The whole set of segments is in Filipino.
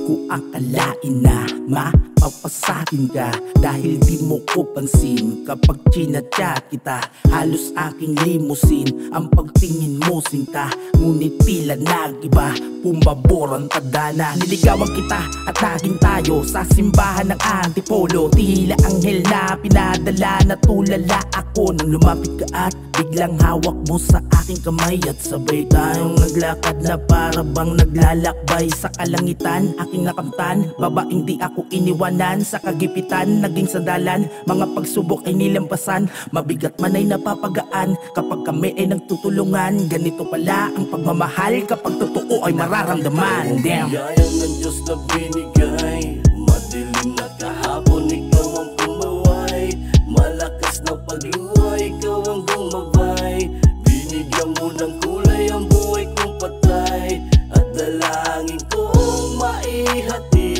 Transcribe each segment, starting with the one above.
ko akalain na mapapasakin ka, dahil di mo ko pansin kapag chinachat kita. Halos aking limusin ang pagtingin mo sinta, ngunit tila nag-iba, pumabor ang tadhana. Niligawan kita at naging tayo sa simbahan ng Antipolo. Tila anghel na pinadala, na tulala ako nang lumapit ka at biglang hawak mo sa aking kamay. At sabay tayong naglakad na para bang naglalakbay sa kalangitan. Aking nakamtan, babaeng di ako iniwanan, sa kagipitan naging sandalan. Mga pagsubok ay nilampasan, mabigat man ay napapagaan kapag kami ay nagtutulungan. Ganito pala ang pagmamahal kapag totoo ay mararamdaman. Damn. Biyaya ng Diyos na binigay, madilim na kahapon ikaw ang pumaway. Malakas na pagluha, ikaw ang gumabay. Binigyan mo ng kulay ang buhay kong patay, at dalangin kong maihatid.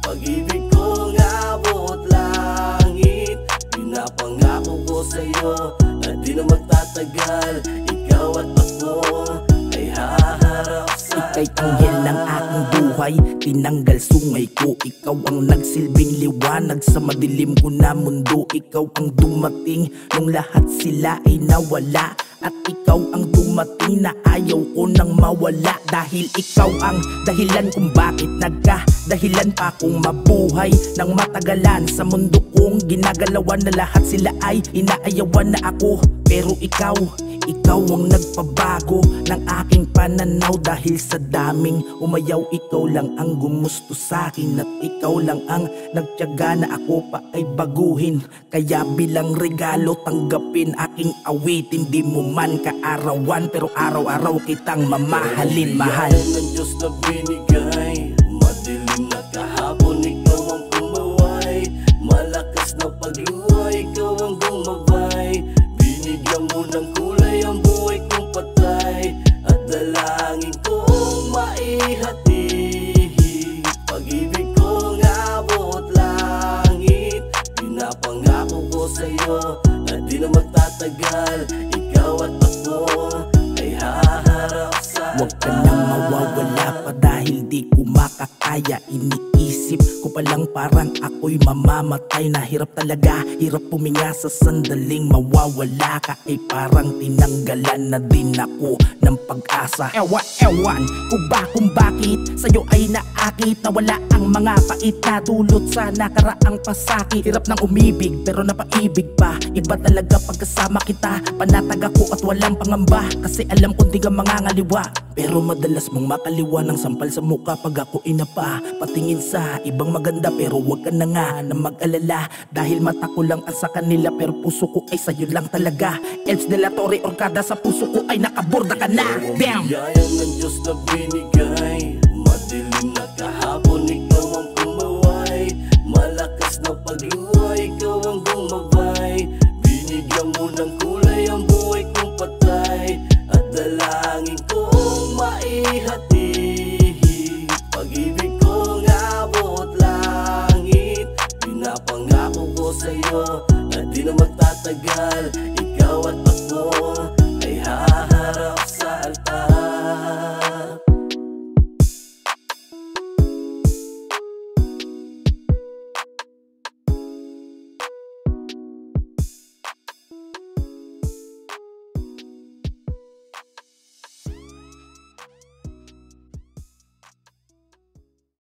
Pag-ibig kong abot langit, pinapangako ko sa'yo na di na magtatagal. Ikaw at ako ay haharap sa Ika'y anghel ng aking buhay, tinanggal sungay ko. Ikaw ang nagsilbing liwanag sa madilim ko na mundo. Ikaw ang dumating nung lahat sila ay nawala, at ikaw ang dumating na ayaw ko nang mawala. Dahil ikaw ang dahilan kung bakit nagkadahilan pa akong mabuhay ng matagalan. Sa mundo kong ginagalawan na lahat sila ay inaayawan na ako, pero ikaw ang nagpabago ng aking pananaw. Dahil sa daming umayaw, ikaw lang ang gumusto sa'kin, at ikaw lang ang nagtiyaga na ako pa ay baguhin. Kaya bilang regalo tanggapin aking awitin. Di mo man kaarawan, pero araw-araw kitang mamahalin, mahal. Biyaya ng Diyos na binigay, madilim na kahapon ikaw ang pumaway. Malakas na pagluha, ikaw ang gumabay. Binigyan mo ng kulay ang buhay kong patay, at dalangin kong maihatid. Pag-ibig kong abot langit, pinapangako ko sa'yo na di na magtatagal. Ikaw at ako ay haharap sa Huwag ka nang mawawala pa, dahil di ko makakaya. Iniisip ko palang parang ako'y mamamatay. Nahirap talaga, hirap puminga sa sandaling mawawala ka. Ay parang tinanggalan na din ako ng pag-asa. Ewan ko ba kung bakit sa'yo ay naakit, nawala ang mga pait na dulot sa nakaraang pasakit. Hirap ng umibig pero napaibig pa, iba talaga pagkasama kita. Panatag ako at walang pangamba, kasi alam kong di ka mangangaliwa. Pero madalas mong makaliwa ng sampal sa mukha pag ako inapa. Patingin sa ibang maganda, pero wag ka na nga na mag-alala, dahil mata ko lang ang sa kanila, pero puso ko ay sa'yo lang talaga. Elves de la Torre Orcada, sa puso ko ay nakaborda ka na. Damn! Biyaya ng Diyos na binigay, madilim na kahapon ikaw ang pumaway. Malakas na pagluha, ikaw ang gumabay. Binigyan mo ng kulay ang buhay kong patay, at dalangin kong maihatid. Pag-ibig kong abot langit, pinapangako ko sa'yo